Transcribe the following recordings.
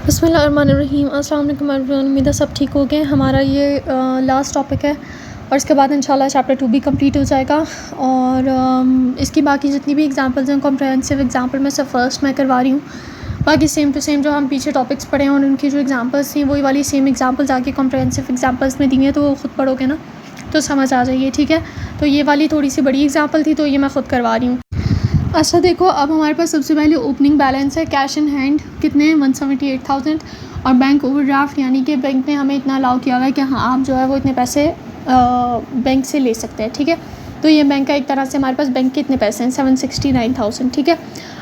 बिस्मिल्लाहिर्रहमानिर्रहीम। अस्सलाम वालेकुम एवरीवन। उम्मीद है सब ठीक हो गए। हमारा ये लास्ट टॉपिक है और इसके बाद इंशाल्लाह चैप्टर 2 भी कंप्लीट हो जाएगा। और इसकी बाकी जितनी भी एग्जांपल्स हैं कॉम्प्रहेंसिव एग्जांपल में से फ़र्स्ट मैं करवा रही हूँ। बाकी सेम टू सेम जो हम पीछे टॉपिक्स पढ़े हैं और उनकी जो एग्जांपल्स थी वही वाली सेम एग्जांपल्स आके कॉम्प्रहेंसिव एग्जांपल्स में दी हैं, तो वो ख़ुद पढ़ोगे ना तो समझ आ जाइए, ठीक है। तो ये वाली थोड़ी सी बड़ी एग्जाम्पल थी तो ये मैं ख़ुद करवा रही हूँ। अच्छा देखो, अब हमारे पास सबसे पहले ओपनिंग बैलेंस है कैश इन हैंड कितने 178,000 और बैंक ओवरड्राफ्ट यानी कि बैंक ने हमें इतना अलाउ किया हुआ है कि हाँ आप जो है वो इतने पैसे बैंक से ले सकते हैं, ठीक है। तो ये बैंक का एक तरह से हमारे पास बैंक के इतने पैसे हैं 769,000, ठीक है।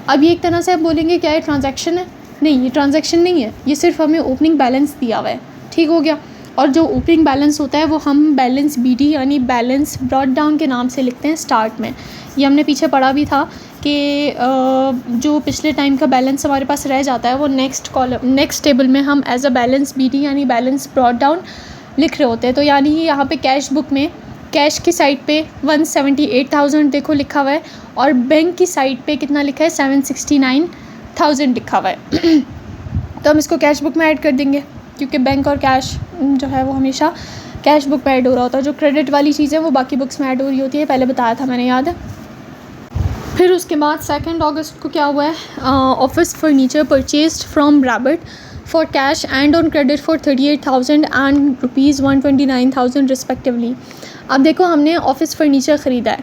अब ये एक तरह से आप बोलेंगे क्या ये ट्रांजैक्शन है? नहीं, ये ट्रांजैक्शन नहीं है, ये सिर्फ हमें ओपनिंग बैलेंस दिया हुआ है, ठीक हो गया। और जो ओपनिंग बैलेंस होता है वो हम बैलेंस BD यानी बैलेंस ब्रॉट डाउन के नाम से लिखते हैं स्टार्ट में। ये हमने पीछे पढ़ा भी था कि जो पिछले टाइम का बैलेंस हमारे पास रह जाता है वो नेक्स्ट टेबल में हम एज अ बैलेंस BD यानी बैलेंस ब्रॉट डाउन लिख रहे होते हैं। तो यानी यहाँ पे कैश बुक में कैश की साइड पे 178,000 देखो लिखा हुआ है और बैंक की साइड पे कितना लिखा है 769,000 लिखा हुआ है। तो हम इसको कैश बुक में ऐड कर देंगे क्योंकि बैंक और कैश जो है वो हमेशा कैश बुक में ऐड हो रहा होता है। जो क्रेडिट वाली चीज़ें वो बाकी बुक्स में ऐड हो रही होती है, पहले बताया था मैंने, याद है। फिर उसके बाद 2 अगस्त को क्या हुआ है, office furniture purchased from rabbit for cash and on credit for 38,000 and ₹129,000 respectively. अब देखो हमने ऑफिस फर्नीचर ख़रीदा है,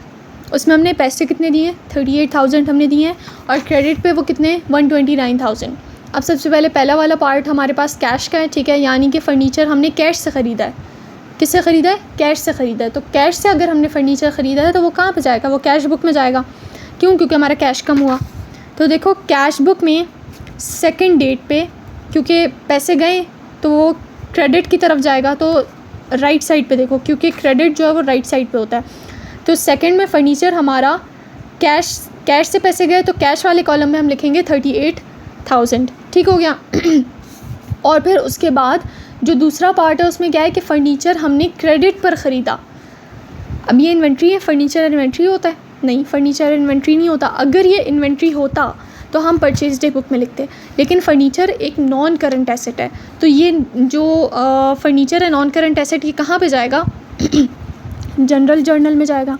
उसमें हमने पैसे कितने दिए 38,000 हमने दिए हैं और क्रेडिट पे वो कितने 129,000। अब सबसे पहले पहला वाला पार्ट हमारे पास कैश का है, ठीक है, यानी कि फ़र्नीचर हमने कैश से ख़रीदा है। किससे ख़रीदा है? कैश से ख़रीदा है। तो कैश से अगर हमने फ़र्नीचर ख़रीदा है तो वो कहाँ पे जाएगा? वो कैश बुक में जाएगा। क्यों? क्योंकि हमारा कैश कम हुआ। तो देखो कैश बुक में सेकंड डेट पे क्योंकि पैसे गए तो वो क्रेडिट की तरफ जाएगा, तो राइट साइड पे देखो क्योंकि क्रेडिट जो है वो राइट साइड पे होता है। तो सेकंड में फ़र्नीचर हमारा कैश से पैसे गए तो कैश वाले कॉलम में हम लिखेंगे 38,000, ठीक हो गया। और फिर उसके बाद जो दूसरा पार्ट है उसमें क्या है कि फ़र्नीचर हमने क्रेडिट पर ख़रीदा। अब ये इन्वेंट्री है, फ़र्नीचर इन्वेंट्री होता है? नहीं, फ़र्नीचर इन्वेंट्री नहीं होता। अगर ये इन्वेंट्री होता तो हम परचेज डे बुक में लिखते, लेकिन फ़र्नीचर एक नॉन करंट एसेट है। तो ये जो फ़र्नीचर है नॉन करंट एसेट, ये कहाँ पे जाएगा? जनरल जर्नल में जाएगा।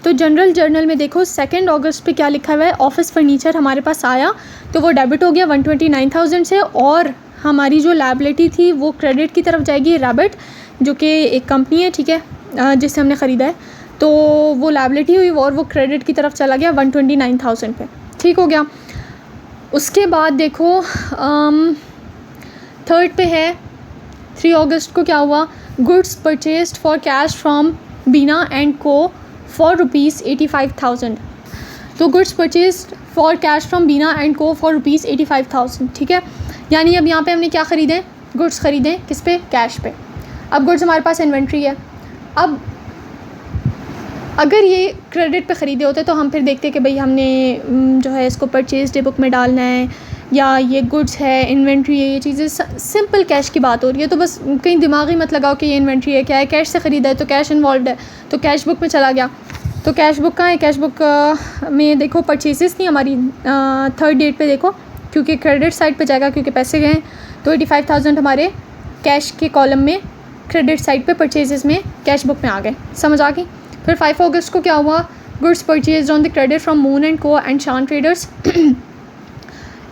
तो जनरल जर्नल में देखो 2 अगस्त पे क्या लिखा हुआ है, ऑफिस फर्नीचर हमारे पास आया तो वो डेबिट हो गया 129,000 से और हमारी जो लायबिलिटी थी वो क्रेडिट की तरफ जाएगी। रैबिट जो कि एक कंपनी है, ठीक है, जिससे हमने ख़रीदा है, तो वो लायबिलिटी हुई और वो क्रेडिट की तरफ चला गया 129,000 पे, ठीक हो गया। उसके बाद देखो 3rd पे है 3 अगस्त को क्या हुआ, goods purchased for cash from Bina and co for ₹85,000। तो goods purchased for cash from Bina and co for ₹85,000, ठीक है। यानी अब यहाँ पे हमने क्या ख़रीदे? गुड्स ख़रीदे, किस पे? कैश पे। अब गुड्स हमारे पास इन्वेंट्री है। अब अगर ये क्रेडिट पे ख़रीदे होते तो हम फिर देखते कि भाई हमने जो है इसको परचेज डे बुक में डालना है या ये गुड्स है, इन्वेंट्री है, ये चीज़ें सिंपल कैश की बात हो रही है। तो बस कहीं दिमागी मत लगाओ कि ये इन्वेंट्री है, क्या है, कैश से ख़रीदा है तो कैश इन्वॉल्व है, तो कैश बुक में चला गया। तो कैश बुक कहाँ है? कैश बुक में देखो परचेजेस थी हमारी 3rd डेट पे देखो, क्योंकि क्रेडिट साइड पे जाएगा क्योंकि पैसे गए हैं। तो 85,000 हमारे कैश के कॉलम में क्रेडिट साइड पे परचेजेस में कैश बुक में आ गए, समझ आ गई। फिर 5 अगस्त को क्या हुआ, goods purchase on the credit from moon and को एंड शान ट्रेडर्स।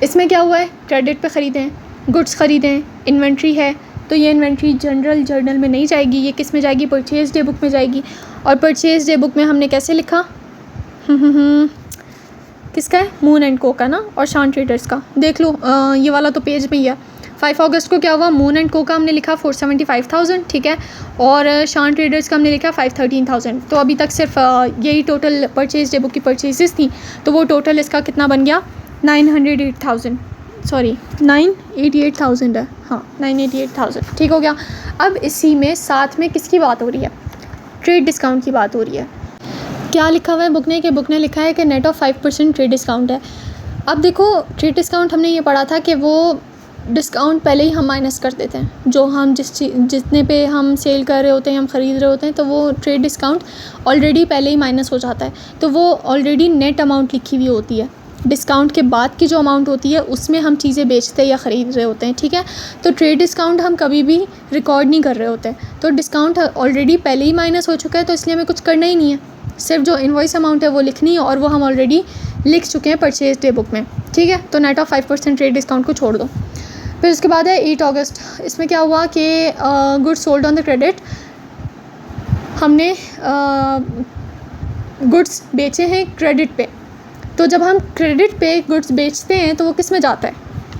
इसमें क्या हुआ है? क्रेडिट पे ख़रीदे हैं, गुड्स ख़रीदे हैं, इन्वेंट्री है, तो ये इन्वेंट्री जनरल जर्नल में नहीं जाएगी, ये किस में जाएगी? परचेज डे बुक में जाएगी। और परचेज डे बुक में हमने कैसे लिखा? किसका है? मून एंड को का ना, और शान ट्रेडर्स का। देख लो ये वाला तो पेज में ही है। 5 अगस्त को क्या हुआ, मून एंड को का हमने लिखा 475,000, ठीक है, और शान ट्रेडर्स का हमने लिखा 513,000। तो अभी तक सिर्फ यही टोटल परचेज डे बुक की परचेजेस थी, तो वो टोटल इसका कितना बन गया? 988,000 है, हाँ 988,000, ठीक हो गया। अब इसी में साथ में किसकी बात हो रही है? ट्रेड डिस्काउंट की बात हो रही है। क्या लिखा हुआ है बुक ने? कि बुक ने लिखा है कि नेट ऑफ 5% ट्रेड डिस्काउंट है। अब देखो ट्रेड डिस्काउंट हमने ये पढ़ा था कि वो डिस्काउंट पहले ही हम माइनस कर देते हैं, जो हम जितने पे हम सेल कर रहे होते हैं, हम ख़रीद रहे होते हैं, तो वो ट्रेड डिस्काउंट ऑलरेडी पहले ही माइनस हो जाता है, तो वो ऑलरेडी नेट अमाउंट लिखी हुई होती है। डिस्काउंट के बाद की जो अमाउंट होती है उसमें हम चीज़ें बेचते या ख़रीद रहे होते हैं, ठीक है। तो ट्रेड डिस्काउंट हम कभी भी रिकॉर्ड नहीं कर रहे होते, तो डिस्काउंट ऑलरेडी पहले ही माइनस हो चुका है, तो इसलिए हमें कुछ करना ही नहीं है, सिर्फ जो इनवॉइस अमाउंट है वो लिखनी है, और वो हम ऑलरेडी लिख चुके हैं परचेज डे बुक में, ठीक है। तो नेट ऑफ 5% ट्रेड डिस्काउंट को छोड़ दो। फिर उसके बाद है 8 अगस्त। इसमें क्या हुआ कि goods sold on the credit, हमने गुड्स बेचे हैं क्रेडिट पे। तो जब हम क्रेडिट पे गुड्स बेचते हैं तो वो किस में जाता है,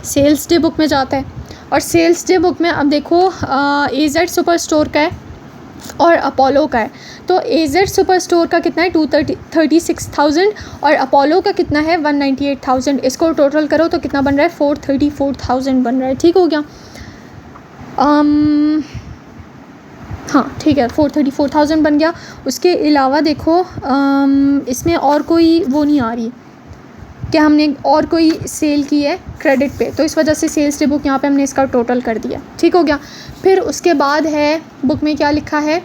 सेल्स डे बुक में जाता है। और सेल्स डे बुक में अब देखो AZ सुपर स्टोर का है और अपोलो का है। तो AZ सुपर स्टोर का कितना है 236,000 और अपोलो का कितना है 198,000। इसको टोटल करो तो कितना बन रहा है 434,000 बन रहा है, ठीक हो गया। हाँ ठीक है 434,000 बन गया। उसके अलावा देखो इसमें और कोई वो नहीं आ रही कि हमने और कोई सेल की है क्रेडिट पे, तो इस वजह से सेल्स डे बुक यहाँ पे हमने इसका टोटल कर दिया, ठीक हो गया। फिर उसके बाद है बुक में क्या लिखा है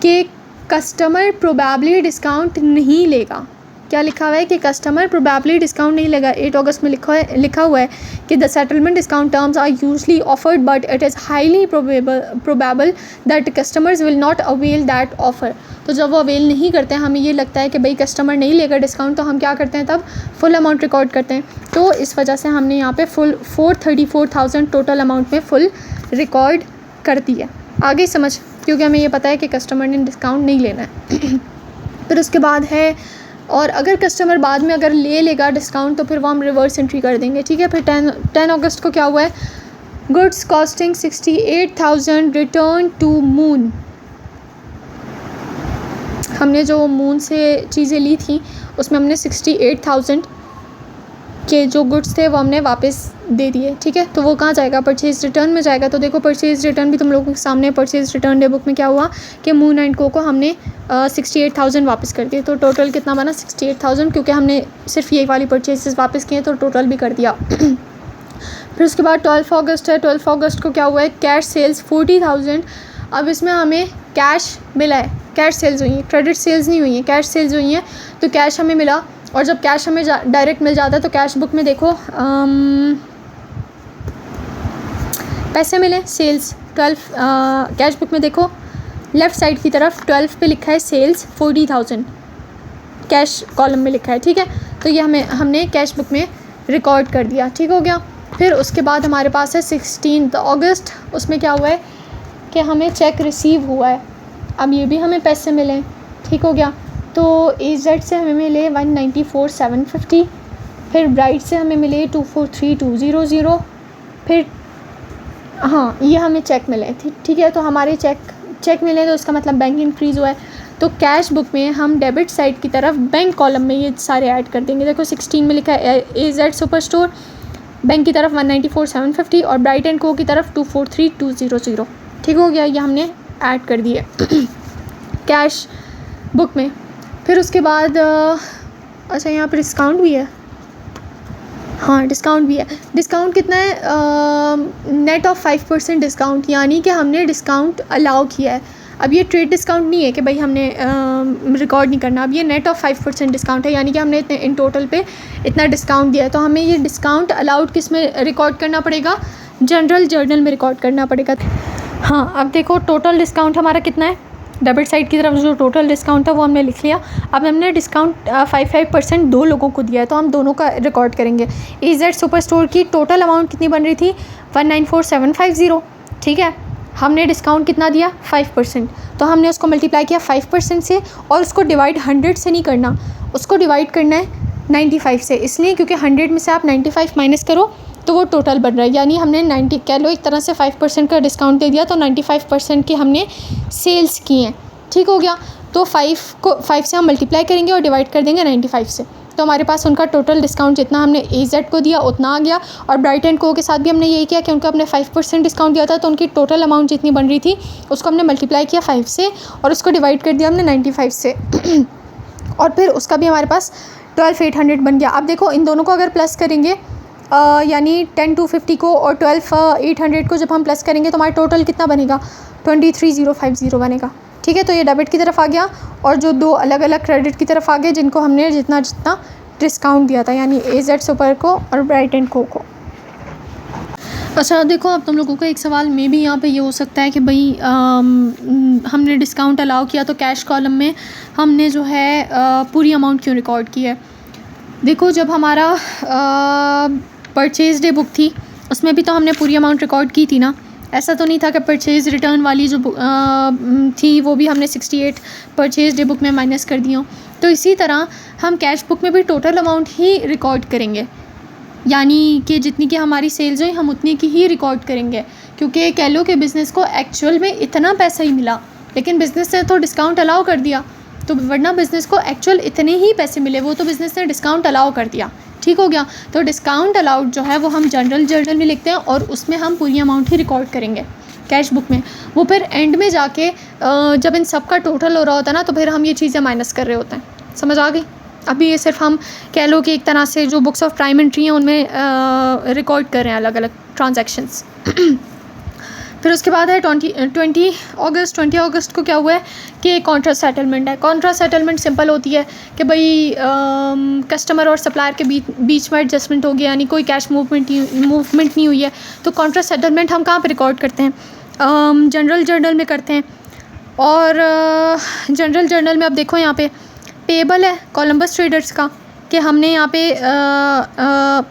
कि कस्टमर प्रोबेबली डिस्काउंट नहीं लेगा। क्या लिखा हुआ है कि कस्टमर प्रोबेबली डिस्काउंट नहीं लेगा। 8 अगस्त में लिखा हुआ है कि the settlement discount terms are usually offered but it is highly probable that customers will not avail that offer. तो जब वो अवेल नहीं करते हैं, हमें ये लगता है कि भाई कस्टमर नहीं लेगा डिस्काउंट, तो हम क्या करते हैं तब फुल अमाउंट रिकॉर्ड करते हैं। तो इस वजह से हमने यहाँ पे फुल 434,000 टोटल अमाउंट में फुल रिकॉर्ड कर दिया। आगे समझ, क्योंकि हमें ये पता है कि कस्टमर ने डिस्काउंट नहीं लेना है। फिर उसके बाद है, और अगर कस्टमर बाद में अगर ले लेगा डिस्काउंट तो फिर वो हम रिवर्स एंट्री कर देंगे, ठीक है। फिर 10 अगस्त को क्या हुआ है, goods costing 68,000 return to Moon. हमने जो मून से चीज़ें ली थी उसमें हमने 68,000 के जो गुड्स थे वो हमने वापस दे दिए, ठीक है। तो वो कहाँ जाएगा, परचेज़ रिटर्न में जाएगा। तो देखो परचेज़ रिटर्न भी तुम लोगों के सामने, परचेज़ रिटर्न डे बुक में क्या हुआ कि मून एंड को हमने 68,000 वापस कर दिए। तो टोटल कितना बना 68,000, क्योंकि हमने सिर्फ ये वाली परचेज़ वापस किए तो टोटल भी कर दिया। फिर उसके बाद 12 अगस्त है। 12 अगस्त को क्या हुआ है, कैश सेल्स 40,000। अब इसमें हमें कैश मिला है, कैश सेल्स हुई है, क्रेडिट सेल्स नहीं हुई है, कैश सेल्स हुई हैं। तो कैश हमें मिला, और जब कैश हमें डायरेक्ट मिल जाता है तो कैश बुक में देखो पैसे मिले सेल्स 12। कैश बुक में देखो लेफ़्ट साइड की तरफ 12 पे लिखा है सेल्स 40,000, कैश कॉलम में लिखा है, ठीक है। तो ये हमने कैश बुक में रिकॉर्ड कर दिया, ठीक हो गया। फिर उसके बाद हमारे पास है 16 अगस्त। उसमें क्या हुआ है कि हमें चेक रिसीव हुआ है, अब ये भी हमें पैसे मिले, ठीक हो गया। तो AZ से हमें मिले 194,750, फिर ब्राइट से हमें मिले 243,200, फिर हाँ ये हमें चेक मिले, ठीक है। तो हमारे चेक मिले तो उसका मतलब बैंक इंक्रीज़ हुआ है। तो कैश बुक में हम डेबिट साइड की तरफ बैंक कॉलम में ये सारे ऐड कर देंगे। देखो 16 में लिखा है AZ सुपर स्टोर, बैंक की तरफ 194,750 और ब्राइट एंड को की तरफ 243,200, ठीक हो गया। ये हमने ऐड कर दिए कैश बुक में। फिर उसके बाद अच्छा यहाँ पर डिस्काउंट भी है, हाँ डिस्काउंट भी है। डिस्काउंट कितना है, नेट ऑफ 5% डिस्काउंट, यानी कि हमने डिस्काउंट अलाउ किया है। अब ये ट्रेड डिस्काउंट नहीं है कि भाई हमने रिकॉर्ड नहीं करना, अब ये नेट ऑफ 5% डिस्काउंट है, यानी कि हमने इतने इन टोटल पे इतना डिस्काउंट दिया है। तो हमें ये डिस्काउंट अलाउड किस में रिकॉर्ड करना पड़ेगा, जनरल जर्नल में रिकॉर्ड करना पड़ेगा। हाँ अब देखो टोटल डिस्काउंट हमारा कितना है, डेबिट साइड की तरफ जो टोटल डिस्काउंट है वो हमने लिख लिया। अब हमने डिस्काउंट 5% दो लोगों को दिया है, तो हम दोनों का रिकॉर्ड करेंगे। AZ सुपर स्टोर की टोटल अमाउंट कितनी बन रही थी 194,750, ठीक है। हमने डिस्काउंट कितना दिया 5%, तो हमने उसको मल्टीप्लाई किया 5% से, और उसको डिवाइड 100 से नहीं करना, उसको डिवाइड करना है 95 से। इसलिए क्योंकि 100 में से आप 95 माइनस करो तो वो टोटल बन रहा है, यानी हमने 90 कह लो एक तरह से 5% का डिस्काउंट दे दिया, तो 95% की हमने सेल्स की हैं, ठीक हो गया। तो 5 से हम मल्टीप्लाई करेंगे और डिवाइड कर देंगे 95 से, तो हमारे पास उनका टोटल डिस्काउंट जितना हमने AZ को दिया उतना आ गया। और ब्राइट एंड को के साथ भी हमने यही किया कि उनको हमने 5% डिस्काउंट दिया था, तो उनकी टोटल अमाउंट जितनी बन रही थी उसको हमने मल्टीप्लाई किया 5 से और उसको डिवाइड कर दिया हमने 95 से और फिर उसका भी हमारे पास 12,800 बन गया। अब देखो इन दोनों को अगर प्लस करेंगे यानी 10,250 को और 12,800 को जब हम प्लस करेंगे तो हमारा टोटल कितना बनेगा 23,050 बनेगा, ठीक है। तो ये डेबिट की तरफ आ गया और जो दो अलग अलग क्रेडिट की तरफ आ गए जिनको हमने जितना डिस्काउंट दिया था, यानी AZ सुपर को और ब्राइट एंड को। अच्छा देखो, अब तुम लोगों का एक सवाल में भी यहाँ पे ये हो सकता है कि भाई हमने डिस्काउंट अलाउ किया तो कैश कॉलम में हमने जो है पूरी अमाउंट क्यों रिकॉर्ड की है। देखो, जब हमारा परचेज डे बुक थी उसमें भी तो हमने पूरी अमाउंट रिकॉर्ड की थी ना। ऐसा तो नहीं था कि परचेज़ रिटर्न वाली जो थी वो भी हमने 68 परचेज डे बुक में माइनस कर दी हो। तो इसी तरह हम कैश बुक में भी टोटल अमाउंट ही रिकॉर्ड करेंगे, यानी कि जितनी की हमारी सेल्स हुई हम उतनी की ही रिकॉर्ड करेंगे, क्योंकि कह लो कि बिज़नेस को एक्चुअल में इतना पैसा ही मिला, लेकिन बिज़नेस ने तो डिस्काउंट अलाउ कर दिया, तो वरना बिज़नेस को एक्चुअल इतने ही पैसे मिले, वो तो बिज़नेस ने डिस्काउंट अलाउ कर दिया। ठीक हो गया। तो डिस्काउंट अलाउड जो है वो हम जनरल जर्नल में लिखते हैं और उसमें हम पूरी अमाउंट ही रिकॉर्ड करेंगे कैश बुक में। वो फिर एंड में जाके जब इन सब का टोटल हो रहा होता है ना, तो फिर हम ये चीज़ें माइनस कर रहे होते हैं। समझ आ गई। अभी ये सिर्फ हम कह लो कि एक तरह से जो बुक्स ऑफ प्राइम एंट्री हैं उनमें रिकॉर्ड कर रहे हैं अलग अलग ट्रांजैक्शंस। फिर उसके बाद है 20 अगस्त को क्या हुआ है कि कॉन्ट्रा सेटलमेंट है। कॉन्ट्रा सेटलमेंट सिंपल होती है कि भाई कस्टमर और सप्लायर के बीच में एडजस्टमेंट हो गया, यानी कोई कैश मूवमेंट नहीं हुई है। तो कॉन्ट्रा सेटलमेंट हम कहाँ पे रिकॉर्ड करते हैं? जनरल जर्नल में करते हैं। और जनरल जर्नल में अब देखो यहाँ पे पेबल है कोलंबस ट्रेडर्स का, कि हमने यहाँ पे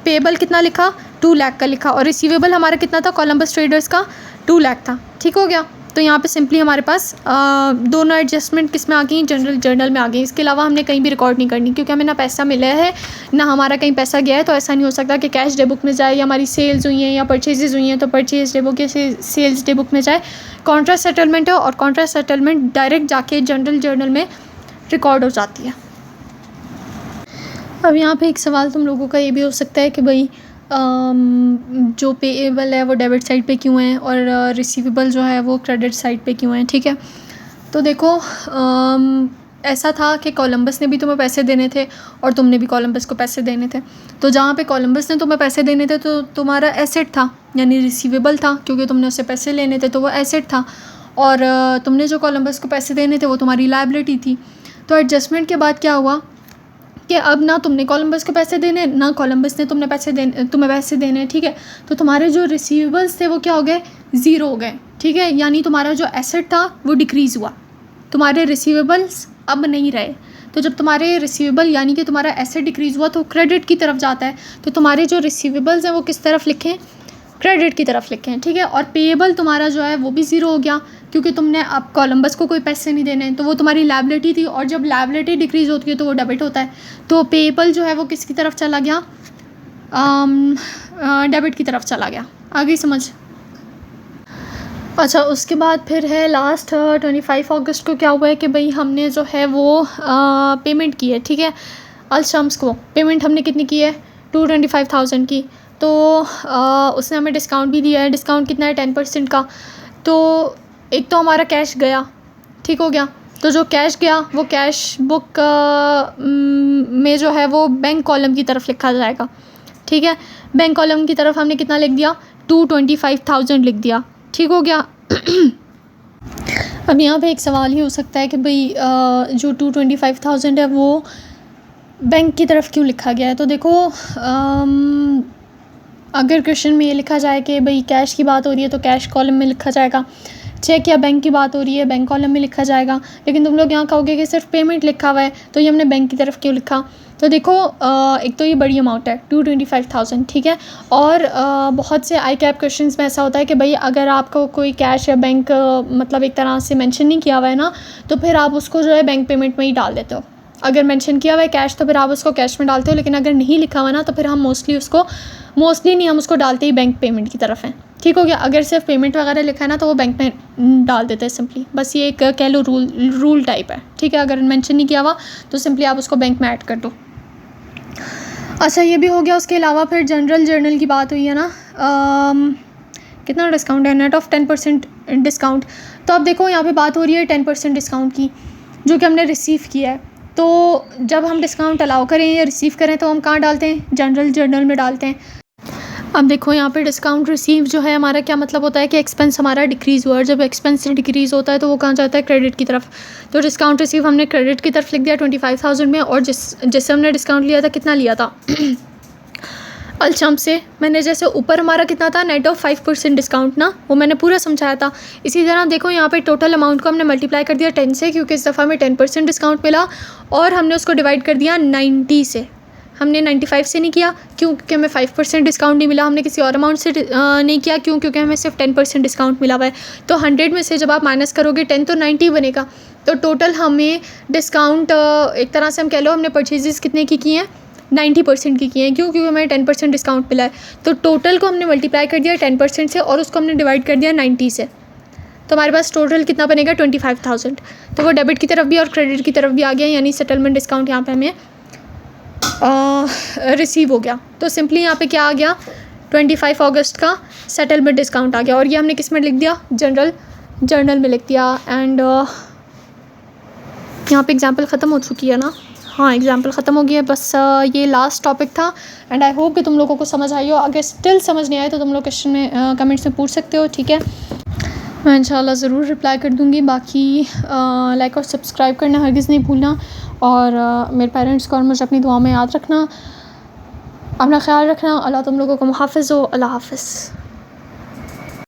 पेबल कितना लिखा, 2 लाख का लिखा, और रिसीवेबल हमारा कितना था कोलंबस ट्रेडर्स का, 2 लाख था। ठीक हो गया। तो यहाँ पे सिंपली हमारे पास दोनों एडजस्टमेंट किस में आ गई, जनरल जर्नल में आ गई। इसके अलावा हमने कहीं भी रिकॉर्ड नहीं करनी, क्योंकि हमें ना पैसा मिला है ना हमारा कहीं पैसा गया है। तो ऐसा नहीं हो सकता कि कैश डे बुक में जाए या हमारी सेल्स हुई हैं या परचेजेज हुई हैं तो परचेज डे बुक या सेल्स डे बुक में जाए। कॉन्ट्रा सेटलमेंट है और कॉन्ट्रा सेटलमेंट डायरेक्ट जाके जनरल जर्नल में रिकॉर्ड हो जाती है। अब यहाँ पे एक सवाल तुम लोगों का ये भी हो सकता है कि भाई जो पेएबल है वो डेबिट साइड पे क्यों है और रिसीवेबल जो है वो क्रेडिट साइड पे क्यों है। ठीक है, तो देखो ऐसा था कि कोलंबस ने भी तुम्हें पैसे देने थे और तुमने भी कोलंबस को पैसे देने थे। तो जहाँ पे कोलंबस ने तुम्हें पैसे देने थे तो तुम्हारा एसेट था, यानी रिसीवेबल था, क्योंकि तुमने उससे पैसे लेने थे तो वो एसेट था। और तुमने जो कोलंबस को पैसे देने थे वो तुम्हारी लायबिलिटी थी। तो एडजस्टमेंट के बाद क्या हुआ कि अब ना तुमने कोलंबस को पैसे देने, ना कोलंबस ने तुम्हें पैसे देने। ठीक है, तो तुम्हारे जो रिसीवेबल्स थे वो क्या हो गए, ज़ीरो हो गए। ठीक है, यानी तुम्हारा जो एसेट था वो डिक्रीज़ हुआ, तुम्हारे रिसीवेबल्स अब नहीं रहे। तो जब तुम्हारे रिसीवेबल यानी कि तुम्हारा एसेट डिक्रीज़ हुआ तो क्रेडिट की तरफ जाता है। तो तुम्हारे जो रिसीवेबल्स हैं वो किस तरफ लिखें, क्रेडिट की तरफ लिखें। ठीक है, और पेएबल तुम्हारा जो है वो भी ज़ीरो हो गया, क्योंकि तुमने अब कोलंबस को कोई पैसे नहीं देने, तो वो तुम्हारी लायबिलिटी थी। और जब लायबिलिटी डिक्रीज़ होती है तो वो डेबिट होता है। तो पेएबल जो है वो किसकी तरफ चला गया, डेबिट की तरफ चला गया। आगे समझ। अच्छा, उसके बाद फिर है लास्ट 25 अगस्त को क्या हुआ है कि भाई हमने जो है वो पेमेंट की है। ठीक है, अलशम्स को पेमेंट हमने कितनी की है, 225,000 की। तो उसने हमें डिस्काउंट भी दिया है। डिस्काउंट कितना है, 10% का। तो एक तो हमारा कैश गया। ठीक हो गया। तो जो कैश गया वो कैश बुक में जो है वो बैंक कॉलम की तरफ लिखा जाएगा। ठीक है, बैंक कॉलम की तरफ हमने कितना लिख दिया, 225,000 लिख दिया। ठीक हो गया। अब यहाँ पे एक सवाल ही हो सकता है कि भाई जो 225,000 है वो बैंक की तरफ क्यों लिखा गया है। तो देखो अगर क्वेश्चन में ये लिखा जाए कि भाई कैश की बात हो रही है तो कैश कॉलम में लिखा जाएगा, चेक या बैंक की बात हो रही है बैंक कॉलम में लिखा जाएगा। लेकिन तुम लोग यहाँ कहोगे कि सिर्फ पेमेंट लिखा हुआ है तो ये हमने बैंक की तरफ क्यों लिखा। तो देखो एक तो ये बड़ी अमाउंट है 225,000। ठीक है, और बहुत से आई कैप क्वेश्चंस में ऐसा होता है कि भाई अगर आपको कोई कैश या बैंक मतलब एक तरह से मेंशन नहीं किया हुआ है ना, तो फिर आप उसको जो है बैंक पेमेंट में ही डाल देते हो। अगर मेंशन किया हुआ है कैश तो फिर आप उसको कैश में डालते हो, लेकिन अगर नहीं लिखा हुआ ना तो फिर हम मोस्टली नहीं, हम उसको डालते ही बैंक पेमेंट की तरफ हैं। ठीक हो गया। अगर सिर्फ पेमेंट वगैरह लिखा है ना तो वो बैंक में डाल देते हैं सिंपली। बस ये एक कह लो रूल टाइप है। ठीक है, अगर मेंशन नहीं किया हुआ तो सिंपली आप उसको बैंक में ऐड कर दो। अच्छा, ये भी हो गया। उसके अलावा फिर जनरल जर्नल की बात हुई है ना, कितना डिस्काउंट है, नेट ऑफ 10% डिस्काउंट। तो अब देखो यहाँ पे बात हो रही है 10% डिस्काउंट की, जो कि हमने रिसीव किया है। तो जब हम डिस्काउंट अलाउ करें या रिसीव करें तो हम कहाँ डालते हैं, जनरल जर्नल में डालते हैं। अब देखो यहाँ पे डिस्काउंट रिसीव जो है हमारा क्या मतलब होता है कि एक्सपेंस हमारा डिक्रीज़ हुआ, और जब एक्सपेंस डिक्रीज़ होता है तो वो कहाँ जाता है, क्रेडिट की तरफ। तो डिस्काउंट रिसीव हमने क्रेडिट की तरफ लिख दिया 25,000 में, और जिससे हमने डिस्काउंट लिया था कितना लिया था अलचम से। मैंने जैसे ऊपर हमारा कितना था, नेट ऑफ 5% डिस्काउंट ना, वो मैंने पूरा समझाया था। इसी तरह देखो यहाँ पे टोटल अमाउंट को हमने मल्टीप्लाई कर दिया 10 से, क्योंकि इस दफ़ा हमें 10% डिस्काउंट मिला, और हमने उसको डिवाइड कर दिया 90 से। हमने 95 से नहीं किया क्योंकि हमें 5% डिस्काउंट नहीं मिला, हमने किसी और अमाउंट से नहीं किया क्योंकि हमें सिर्फ 10% डिस्काउंट मिला हुआ है। तो 100 में से जब आप माइनस करोगे 10 तो 90 बनेगा। तो टोटल हमें डिस्काउंट एक तरह से हम कह लो हमने परचेजेस कितने की हैं, 90% की हैं। क्योंकि हमें 10% डिस्काउंट मिला है। तो टोटल को हमने मल्टीप्लाई कर दिया 10% से, और उसको हमने डिवाइड कर दिया 90 से। तो हमारे पास टोटल कितना बनेगा, 25,000। तो वो डेबिट की तरफ भी और क्रेडिट की तरफ भी आ गया, यानी सेटलमेंट डिस्काउंट यहाँ पे हमें रिसीव हो गया। तो सिंपली यहाँ पे क्या आ गया, 25 अगस्त का सेटलमेंट डिस्काउंट आ गया। और ये हमने किस में लिख दिया, जर्नल में लिख दिया। एंड यहाँ पे एग्जांपल ख़त्म हो चुकी है ना, हाँ एग्जांपल ख़त्म हो गई है। बस ये लास्ट टॉपिक था, एंड आई होप कि तुम लोगों को समझ आई हो। अगर स्टिल समझ नहीं आए तो तुम लोग क्वेश्चन में कमेंट्स में पूछ सकते हो, ठीक है। मैं इंशाल्लाह ज़रूर रिप्लाई कर दूँगी। बाकी लाइक और सब्सक्राइब करना हरगिज़ नहीं भूलना, और मेरे पेरेंट्स को और मुझे अपनी दुआ में याद रखना। अपना ख्याल रखना। अल्लाह तुम लोगों को मुहाफ़िज़ हो। अल्लाह हाफ़िज़।